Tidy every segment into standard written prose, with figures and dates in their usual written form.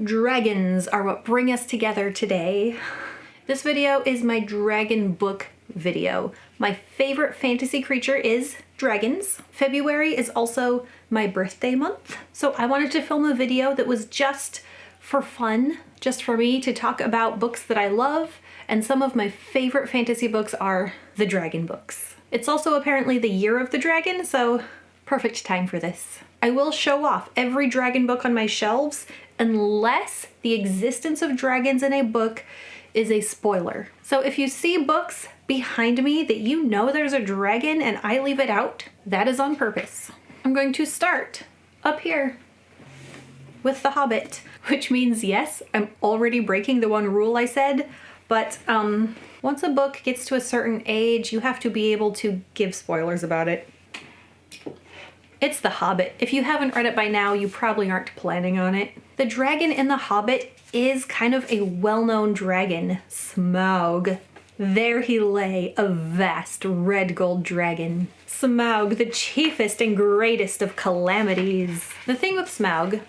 Dragons are what bring us together today. This video is my dragon book video. My favorite fantasy creature is dragons. February is also my birthday month, so I wanted to film a video that was just for fun, just for me to talk about books that I love, and some of my favorite fantasy books are the dragon books. It's also apparently the year of the dragon, so perfect time for this. I will show off every dragon book on my shelves unless the existence of dragons in a book is a spoiler. So if you see books behind me that you know there's a dragon and I leave it out, that is on purpose. I'm going to start up here with The Hobbit, which means yes, I'm already breaking the one rule I said, but once a book gets to a certain age, you have to be able to give spoilers about it. It's The Hobbit. If you haven't read it by now, you probably aren't planning on it. The dragon in The Hobbit is kind of a well-known dragon, Smaug. There he lay, a vast red gold dragon. Smaug, the chiefest and greatest of calamities. The thing with Smaug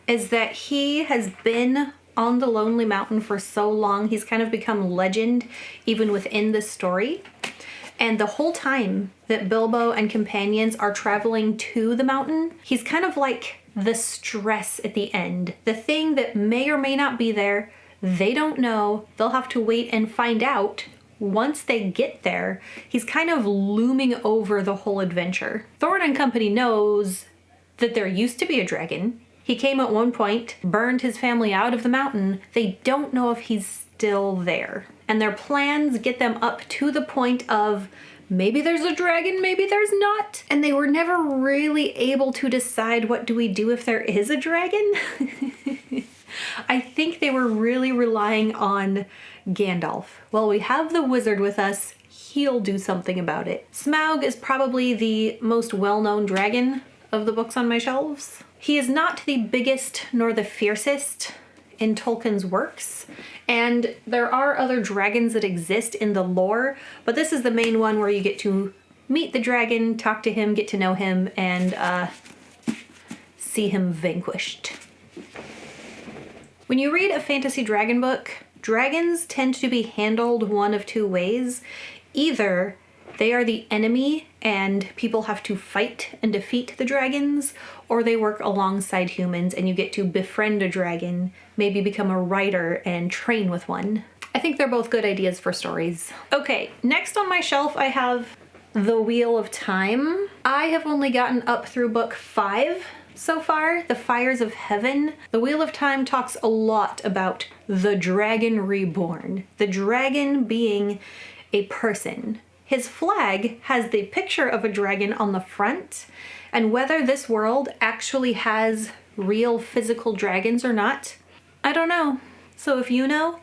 is that he has been on the Lonely Mountain for so long, he's kind of become legend even within the story. And the whole time that Bilbo and companions are traveling to the mountain, he's kind of like the stress at the end. The thing that may or may not be there, they don't know. They'll have to wait and find out once they get there. He's kind of looming over the whole adventure. Thorin and company knows that there used to be a dragon. He came at one point, burned his family out of the mountain. They don't know if he's still there. And their plans get them up to the point of maybe there's a dragon, maybe there's not. And they were never really able to decide, what do we do if there is a dragon? I think they were really relying on Gandalf. Well, we have the wizard with us. He'll do something about it. Smaug is probably the most well-known dragon of the books on my shelves. He is not the biggest nor the fiercest in Tolkien's works, and there are other dragons that exist in the lore, but this is the main one where you get to meet the dragon, talk to him, get to know him, and see him vanquished. When you read a fantasy dragon book, dragons tend to be handled one of two ways. Either they are the enemy and people have to fight and defeat the dragons, or they work alongside humans and you get to befriend a dragon, maybe become a rider and train with one. I think they're both good ideas for stories. Okay, next on my shelf I have The Wheel of Time. I have only gotten up through book 5 so far, The Fires of Heaven. The Wheel of Time talks a lot about the dragon reborn, the dragon being a person. His flag has the picture of a dragon on the front, and whether this world actually has real physical dragons or not, I don't know. So if you know,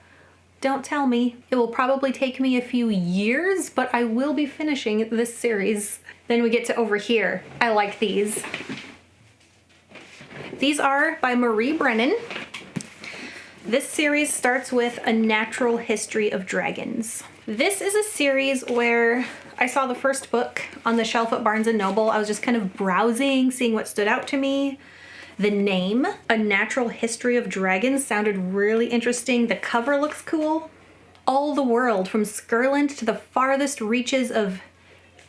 don't tell me. It will probably take me a few years, but I will be finishing this series. Then we get to over here. I like these. These are by Marie Brennan. This series starts with A Natural History of Dragons. This is a series where I saw the first book on the shelf at Barnes & Noble. I was just kind of browsing, seeing what stood out to me. The name, A Natural History of Dragons, sounded really interesting. The cover looks cool. All the world, from Skirland to the farthest reaches of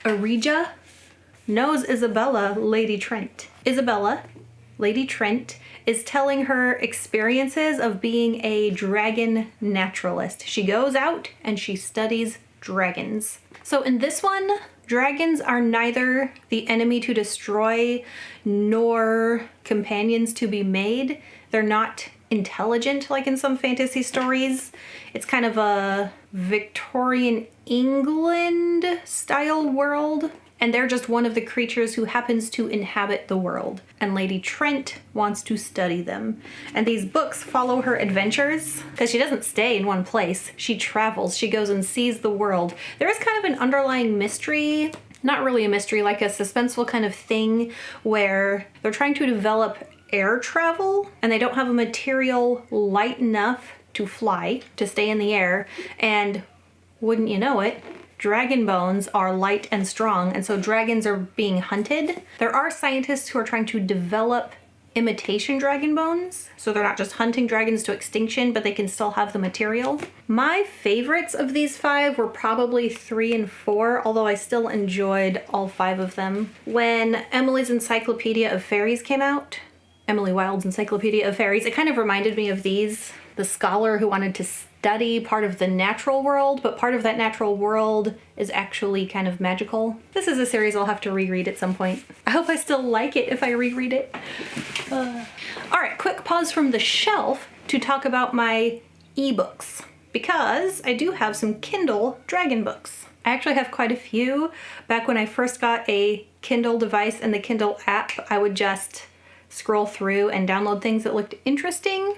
Erija, knows Isabella, Lady Trent. Isabella, Lady Trent, is telling her experiences of being a dragon naturalist. She goes out and she studies dragons. So in this one, dragons are neither the enemy to destroy nor companions to be made. They're not intelligent like in some fantasy stories. It's kind of a Victorian England style world. And they're just one of the creatures who happens to inhabit the world. And Lady Trent wants to study them. And these books follow her adventures, because she doesn't stay in one place. She travels, she goes and sees the world. There is kind of an underlying mystery, not really a mystery, like a suspenseful kind of thing, where they're trying to develop air travel, and they don't have a material light enough to fly, to stay in the air, and wouldn't you know it, dragon bones are light and strong, and so dragons are being hunted. There are scientists who are trying to develop imitation dragon bones. So they're not just hunting dragons to extinction, but they can still have the material. My favorites of these 5 were probably 3 and 4, although I still enjoyed all 5 of them. When Emily's Encyclopedia of Fairies came out, Emily Wilde's Encyclopedia of Fairies, it kind of reminded me of these. The scholar who wanted to study part of the natural world, but part of that natural world is actually kind of magical. This is a series I'll have to reread at some point. I hope I still like it if I reread it. All right, quick pause from the shelf to talk about my ebooks, because I do have some Kindle dragon books. I actually have quite a few. Back when I first got a Kindle device and the Kindle app, I would just scroll through and download things that looked interesting.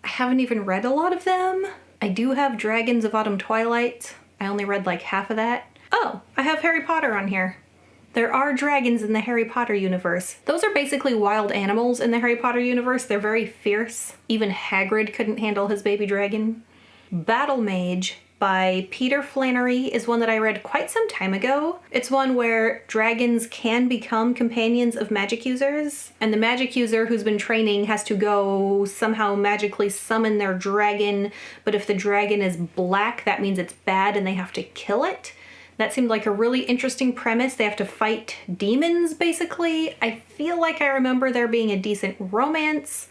I haven't even read a lot of them. I do have Dragons of Autumn Twilight. I only read like half of that. Oh, I have Harry Potter on here. There are dragons in the Harry Potter universe. Those are basically wild animals in the Harry Potter universe. They're very fierce. Even Hagrid couldn't handle his baby dragon. Battle Mage by Peter Flannery is one that I read quite some time ago. It's one where dragons can become companions of magic users, and the magic user who's been training has to go somehow magically summon their dragon, but if the dragon is black, that means it's bad and they have to kill it. That seemed like a really interesting premise. They have to fight demons, basically. I feel like I remember there being a decent romance.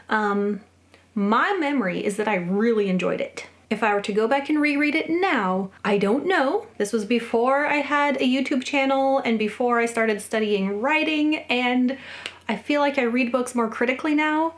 My memory is that I really enjoyed it. If I were to go back and reread it now, I don't know. This was before I had a YouTube channel and before I started studying writing, and I feel like I read books more critically now,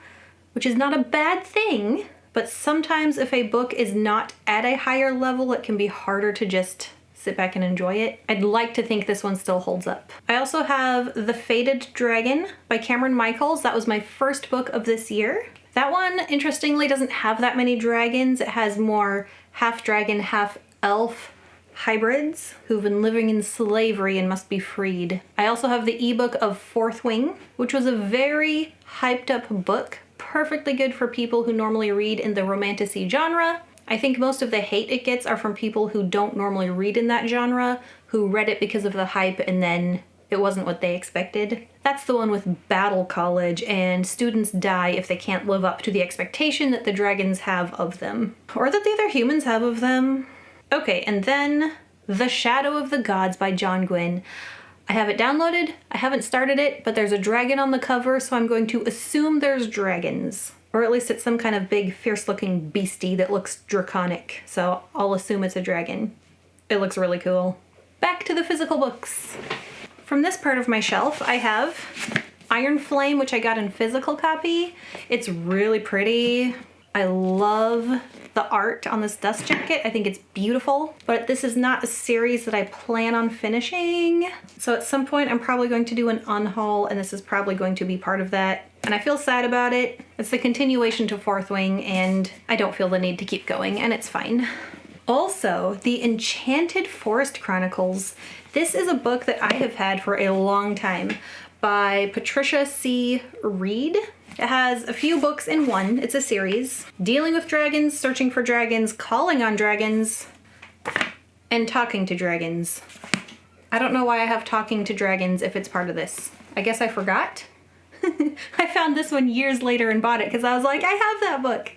which is not a bad thing, but sometimes if a book is not at a higher level, it can be harder to just sit back and enjoy it. I'd like to think this one still holds up. I also have The Fated Dragon by Cameron Michaels. That was my first book of this year. That one, interestingly, doesn't have that many dragons. It has more half-dragon, half-elf hybrids who've been living in slavery and must be freed. I also have the ebook of Fourth Wing, which was a very hyped-up book, perfectly good for people who normally read in the romantasy genre. I think most of the hate it gets are from people who don't normally read in that genre, who read it because of the hype and then it wasn't what they expected. That's the one with Battle College, and students die if they can't live up to the expectation that the dragons have of them. Or that the other humans have of them. Okay, and then The Shadow of the Gods by John Gwynne. I have it downloaded, I haven't started it, but there's a dragon on the cover, so I'm going to assume there's dragons. Or at least it's some kind of big, fierce-looking beastie that looks draconic, so I'll assume it's a dragon. It looks really cool. Back to the physical books. From this part of my shelf, I have Iron Flame, which I got in physical copy. It's really pretty. I love the art on this dust jacket. I think it's beautiful, but this is not a series that I plan on finishing. So at some point, I'm probably going to do an unhaul, and this is probably going to be part of that. And I feel sad about it. It's the continuation to Fourth Wing, and I don't feel the need to keep going, and it's fine. Also, the Enchanted Forest Chronicles. This is a book that I have had for a long time by Patricia C. Reed. It has a few books in one. It's a series. Dealing with dragons, searching for dragons, calling on dragons, and talking to dragons. I don't know why I have talking to dragons if it's part of this. I guess I forgot. I found this one years later and bought it because I was like, I have that book.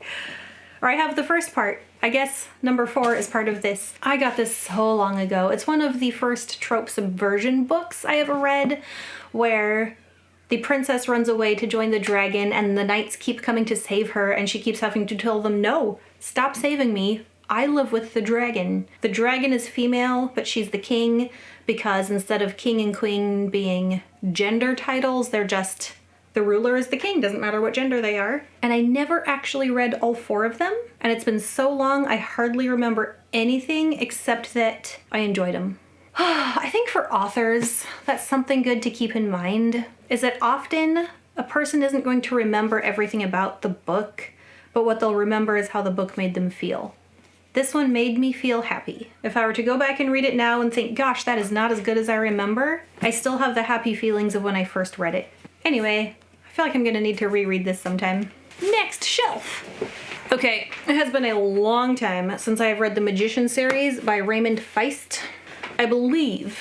Or I have the first part. I guess number 4 is part of this. I got this so long ago. It's one of the first trope subversion books I ever read, where the princess runs away to join the dragon and the knights keep coming to save her and she keeps having to tell them, no, stop saving me. I live with the dragon. The dragon is female, but she's the king because instead of king and queen being gender titles, they're just the ruler is the king, doesn't matter what gender they are. And I never actually read all 4 of them, and it's been so long I hardly remember anything except that I enjoyed them. I think for authors, that's something good to keep in mind, is that often a person isn't going to remember everything about the book, but what they'll remember is how the book made them feel. This one made me feel happy. If I were to go back and read it now and think, gosh, that is not as good as I remember, I still have the happy feelings of when I first read it. Anyway, I feel like I'm gonna need to reread this sometime. Next shelf! Okay, it has been a long time since I have read the Magician series by Raymond Feist. I believe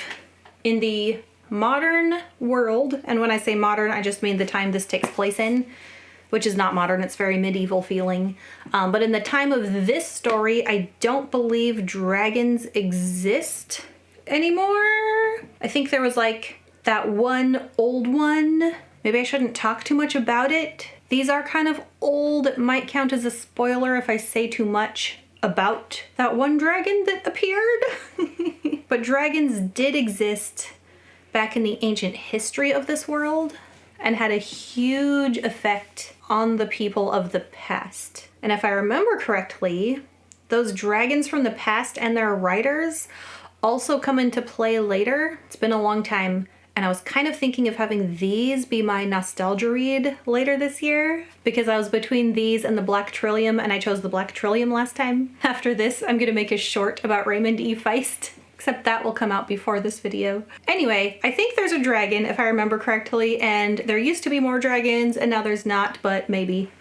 in the modern world, and when I say modern, I just mean the time this takes place in, which is not modern, it's very medieval feeling. But in the time of this story, I don't believe dragons exist anymore. I think there was like that one old one. Maybe I shouldn't talk too much about it. These are kind of old. It might count as a spoiler if I say too much about that one dragon that appeared. But dragons did exist back in the ancient history of this world and had a huge effect on the people of the past. And if I remember correctly, those dragons from the past and their riders also come into play later. It's been a long time, and I was kind of thinking of having these be my nostalgia read later this year, because I was between these and the Black Trillium, and I chose the Black Trillium last time. After this, I'm gonna make a short about Raymond E. Feist, except that will come out before this video. Anyway, I think there's a dragon, if I remember correctly, and there used to be more dragons, and now there's not, but maybe.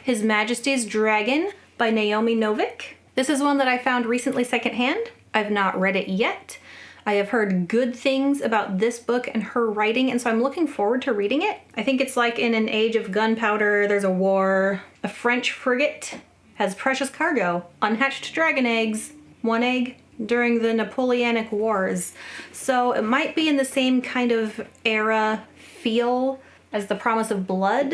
His Majesty's Dragon by Naomi Novik. This is one that I found recently secondhand. I've not read it yet. I have heard good things about this book and her writing, and so I'm looking forward to reading it. I think it's like in an age of gunpowder, there's a war, a French frigate has precious cargo, unhatched dragon eggs, one egg, during the Napoleonic Wars. So it might be in the same kind of era feel as The Promise of Blood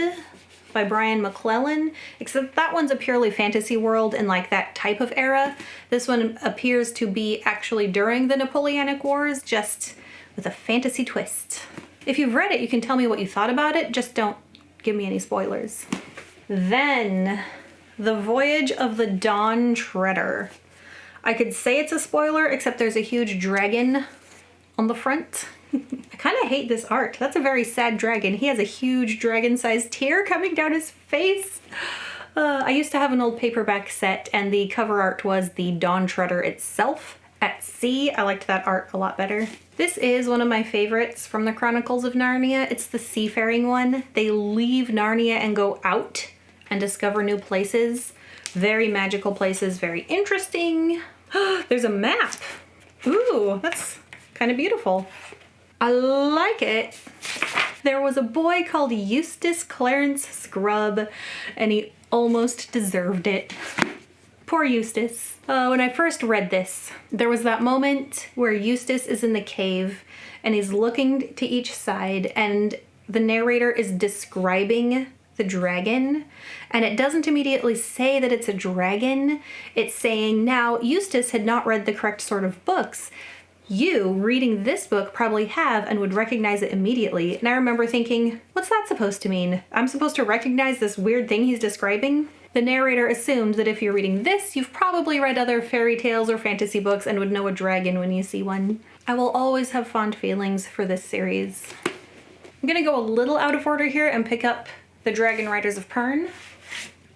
by Brian McClellan, except that one's a purely fantasy world and like that type of era. This one appears to be actually during the Napoleonic Wars, just with a fantasy twist. If you've read it, you can tell me what you thought about it, just don't give me any spoilers. Then, The Voyage of the Dawn Treader. I could say it's a spoiler, except there's a huge dragon on the front. I kind of hate this art. That's a very sad dragon. He has a huge dragon-sized tear coming down his face. I used to have an old paperback set, and the cover art was the Dawn Treader itself at sea. I liked that art a lot better. This is one of my favorites from the Chronicles of Narnia. It's the seafaring one. They leave Narnia and go out and discover new places. Very magical places, very interesting. There's a map. Ooh, that's kind of beautiful. I like it. There was a boy called Eustace Clarence Scrubb, and he almost deserved it. Poor Eustace. When I first read this, there was that moment where Eustace is in the cave and he's looking to each side, and the narrator is describing the dragon, and it doesn't immediately say that it's a dragon. It's saying, now, Eustace had not read the correct sort of books. You, reading this book, probably have and would recognize it immediately. And I remember thinking, what's that supposed to mean? I'm supposed to recognize this weird thing he's describing? The narrator assumed that if you're reading this, you've probably read other fairy tales or fantasy books and would know a dragon when you see one. I will always have fond feelings for this series. I'm gonna go a little out of order here and pick up The Dragon Riders of Pern.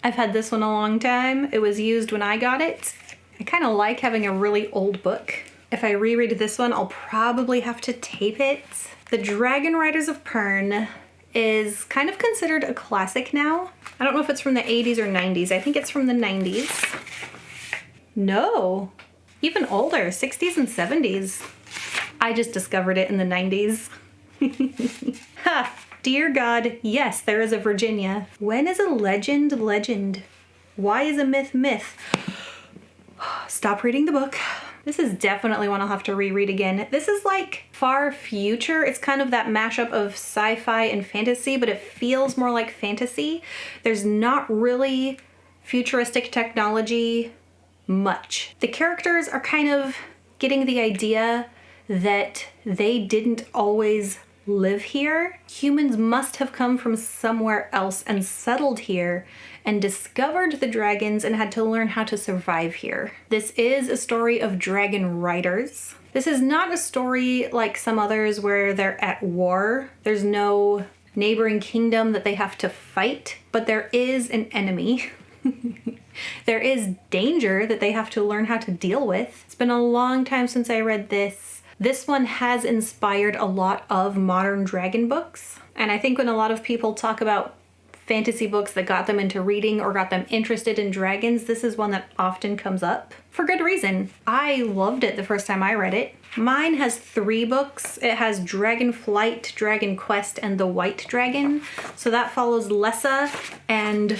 I've had this one a long time. It was used when I got it. I kind of like having a really old book. If I reread this one, I'll probably have to tape it. The Dragon Riders of Pern is kind of considered a classic now. I don't know if it's from the 80s or 90s. I think it's from the 90s. No, even older, 60s and 70s. I just discovered it in the 90s. Ha! Dear God, yes, there is a Virginia. When is a legend legend? Why is a myth myth? Stop reading the book. This is definitely one I'll have to reread again. This is like far future. It's kind of that mashup of sci-fi and fantasy, but it feels more like fantasy. There's not really futuristic technology much. The characters are kind of getting the idea that they didn't always live here. Humans must have come from somewhere else and settled here and discovered the dragons and had to learn how to survive here. This is a story of dragon riders. This is not a story like some others where they're at war. There's no neighboring kingdom that they have to fight, but there is an enemy. There is danger that they have to learn how to deal with. It's been a long time since I read this. This one has inspired a lot of modern dragon books. And I think when a lot of people talk about fantasy books that got them into reading or got them interested in dragons, this is one that often comes up for good reason. I loved it the first time I read it. Mine has 3 books. It has Dragon Flight, Dragon Quest, and The White Dragon. So that follows Lessa and,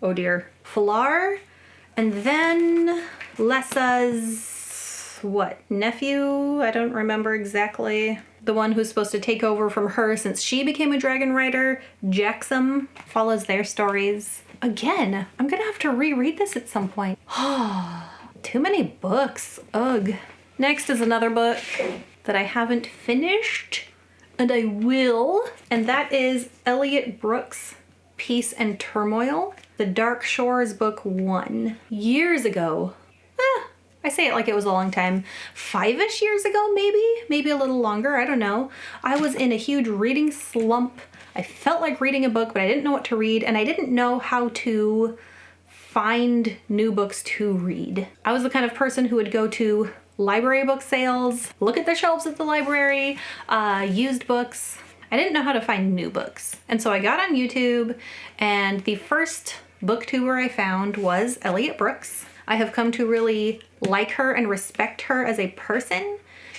oh dear, Falar. And then Lessa's, nephew? I don't remember exactly. The one who's supposed to take over from her since she became a dragon rider, Jaxum, follows their stories. Again, I'm gonna have to reread this at some point. Too many books, ugh. Next is another book that I haven't finished, and I will, and that is Elliot Brooks' Peace and Turmoil, The Dark Shores Book 1. Years ago, I say it like it was a long time, 5-ish years ago maybe a little longer, I don't know. I was in a huge reading slump. I felt like reading a book, but I didn't know what to read, and I didn't know how to find new books to read. I was the kind of person who would go to library book sales, look at the shelves at the library, used books. I didn't know how to find new books. And so I got on YouTube, and the first booktuber I found was Elliot Brooks. I have come to really like her and respect her as a person,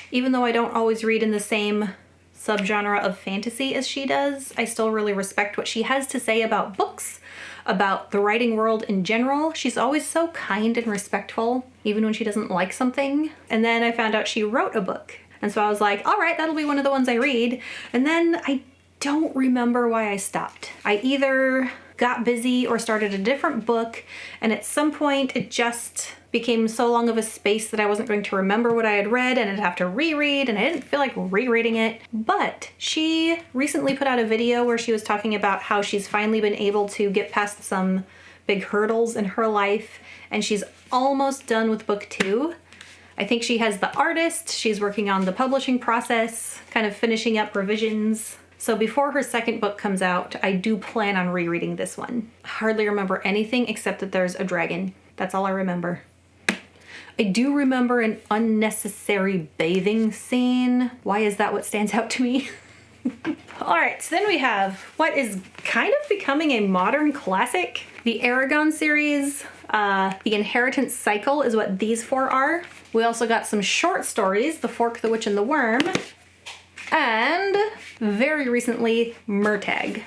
even though I don't always read in the same subgenre of fantasy as she does. I still really respect what she has to say about books, about the writing world in general. She's always so kind and respectful, even when she doesn't like something. And then I found out she wrote a book. And so I was like, all right, that'll be one of the ones I read. And then I don't remember why I stopped. I either got busy or started a different book, and at some point it just became so long of a space that I wasn't going to remember what I had read, and I'd have to reread, and I didn't feel like rereading it. But she recently put out a video where she was talking about how she's finally been able to get past some big hurdles in her life, and she's almost done with book 2. I think she has the artist, she's working on the publishing process, kind of finishing up revisions. So before her second book comes out, I do plan on rereading this one. I hardly remember anything except that there's a dragon. That's all I remember. I do remember an unnecessary bathing scene. Why is that what stands out to me? All right, so then we have what is kind of becoming a modern classic. The Aragon series, The Inheritance Cycle is what these 4 are. We also got some short stories, The Fork, the Witch, and the Worm, and very recently, Murtagh.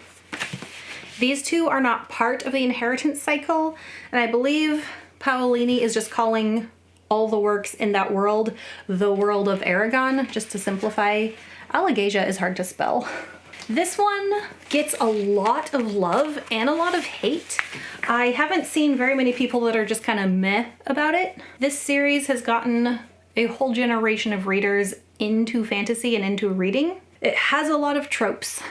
These 2 are not part of the Inheritance Cycle, and I believe Paolini is just calling all the works in that world the world of Aragon, just to simplify. Allegasia is hard to spell. This one gets a lot of love and a lot of hate. I haven't seen very many people that are just kind of meh about it. This series has gotten a whole generation of readers into fantasy and into reading. It has a lot of tropes,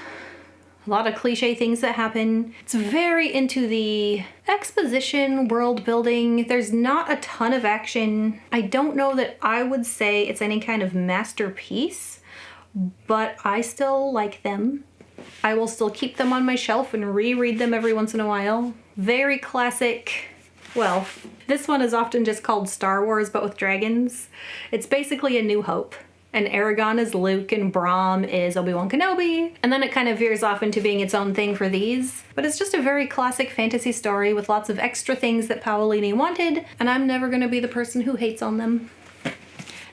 a lot of cliche things that happen. It's very into the exposition, world building. There's not a ton of action. I don't know that I would say it's any kind of masterpiece, but I still like them. I will still keep them on my shelf and reread them every once in a while. Very classic. Well, this one is often just called Star Wars, but with dragons. It's basically A New Hope. And Aragon is Luke and Brom is Obi-Wan Kenobi. And then it kind of veers off into being its own thing for these. But it's just a very classic fantasy story with lots of extra things that Paolini wanted, and I'm never gonna be the person who hates on them.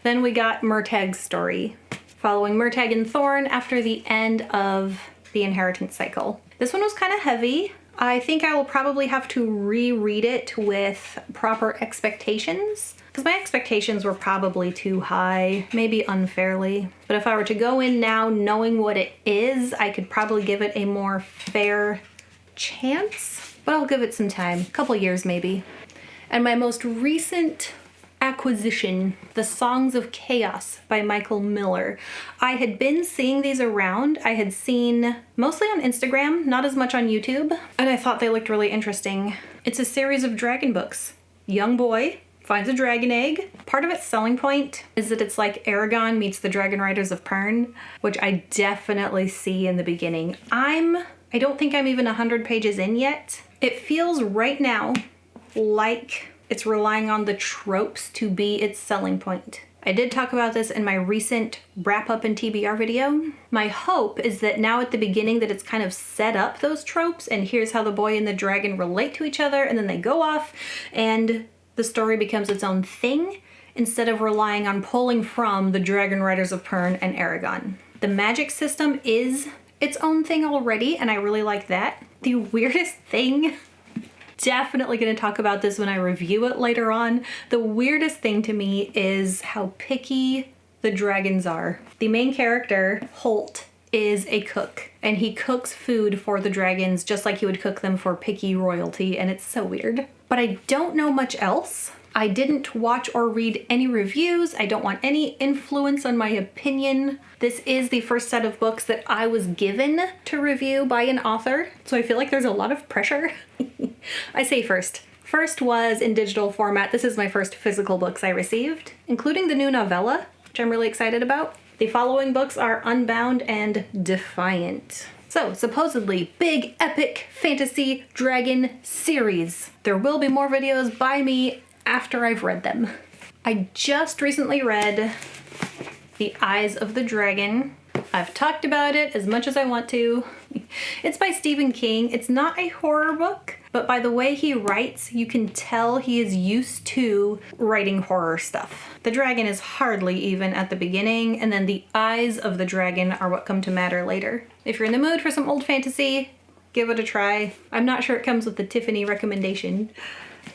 Then we got Murtagh's story, following Murtagh and Thorn after the end of the Inheritance Cycle. This one was kind of heavy. I think I will probably have to reread it with proper expectations, because my expectations were probably too high, maybe unfairly. But if I were to go in now knowing what it is, I could probably give it a more fair chance, but I'll give it some time, a couple years maybe. And my most recent acquisition, The Songs of Chaos by Michael Miller. I had been seeing these around. I had seen mostly on Instagram, not as much on YouTube, and I thought they looked really interesting. It's a series of dragon books. Young boy finds a dragon egg. Part of its selling point is that it's like Aragon meets the Dragon Riders of Pern, which I definitely see in the beginning. I don't think I'm even 100 pages in yet. It feels right now like it's relying on the tropes to be its selling point. I did talk about this in my recent wrap-up and TBR video. My hope is that now at the beginning that it's kind of set up those tropes, and here's how the boy and the dragon relate to each other, and then they go off, and the story becomes its own thing, instead of relying on pulling from the Dragon Riders of Pern and Aragon. The magic system is its own thing already, and I really like that. The weirdest thing, definitely gonna talk about this when I review it later on. The weirdest thing to me is how picky the dragons are. The main character, Holt, is a cook, and he cooks food for the dragons just like he would cook them for picky royalty, and it's so weird. But I don't know much else. I didn't watch or read any reviews. I don't want any influence on my opinion. This is the first set of books that I was given to review by an author, so I feel like there's a lot of pressure. I say first. First was in digital format. This is my first physical books I received, including the new novella, which I'm really excited about. The following books are Unbound and Defiant. So, supposedly, big, epic fantasy dragon series. There will be more videos by me after I've read them. I just recently read The Eyes of the Dragon. I've talked about it as much as I want to. It's by Stephen King. It's not a horror book, but by the way he writes, you can tell he is used to writing horror stuff. The dragon is hardly even at the beginning, and then the eyes of the dragon are what come to matter later. If you're in the mood for some old fantasy, give it a try. I'm not sure it comes with the Tiffany recommendation.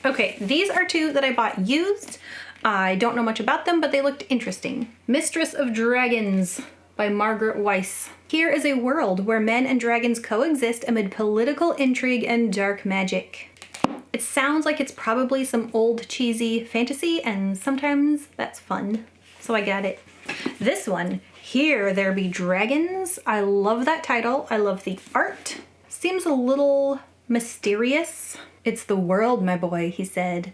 Okay, these are two that I bought used. I don't know much about them, but they looked interesting. Mistress of Dragons by Margaret Weiss. Here is a world where men and dragons coexist amid political intrigue and dark magic. It sounds like it's probably some old cheesy fantasy, and sometimes that's fun. So I got it. This one, Here There Be Dragons. I love that title. I love the art. Seems a little mysterious. It's the world, my boy, he said.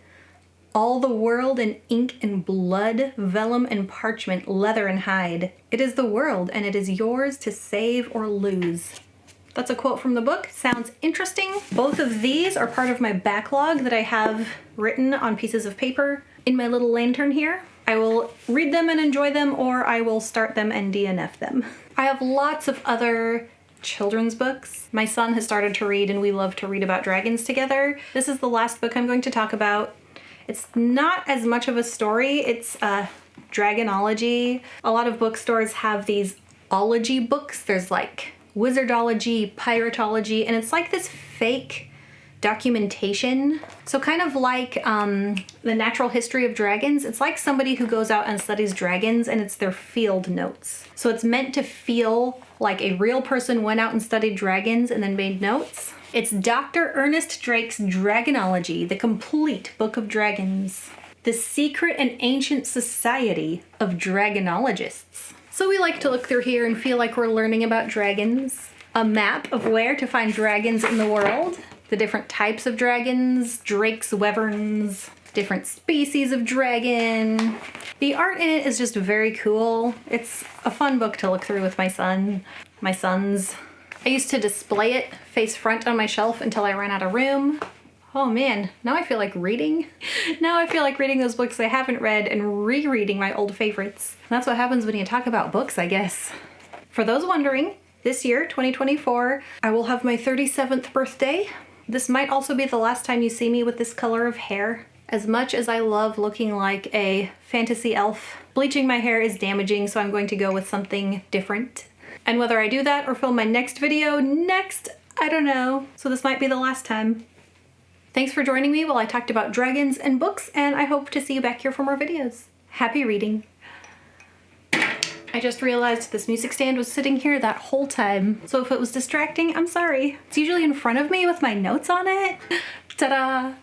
All the world in ink and blood, vellum and parchment, leather and hide. It is the world, and it is yours to save or lose. That's a quote from the book. Sounds interesting. Both of these are part of my backlog that I have written on pieces of paper in my little lantern here. I will read them and enjoy them, or I will start them and DNF them. I have lots of other children's books. My son has started to read, and we love to read about dragons together. This is the last book I'm going to talk about. It's not as much of a story, it's dragonology. A lot of bookstores have these ology books. There's like wizardology, piratology, and it's like this fake documentation. So kind of like the natural history of dragons, it's like somebody who goes out and studies dragons, and it's their field notes. So it's meant to feel like a real person went out and studied dragons and then made notes. It's Dr. Ernest Drake's Dragonology, the complete book of dragons. The secret and ancient society of dragonologists. So we like to look through here and feel like we're learning about dragons. A map of where to find dragons in the world. The different types of dragons, drakes, wyverns, different species of dragon. The art in it is just very cool. It's a fun book to look through with my sons. I used to display it face front on my shelf until I ran out of room. Oh man, now I feel like reading. Now I feel like reading those books I haven't read and rereading my old favorites. That's what happens when you talk about books, I guess. For those wondering, this year, 2024, I will have my 37th birthday. This might also be the last time you see me with this color of hair. As much as I love looking like a fantasy elf, bleaching my hair is damaging, so I'm going to go with something different. And whether I do that or film my next video next, I don't know. So this might be the last time. Thanks for joining me while I talked about dragons and books, and I hope to see you back here for more videos. Happy reading. I just realized this music stand was sitting here that whole time, so if it was distracting, I'm sorry. It's usually in front of me with my notes on it. Ta-da!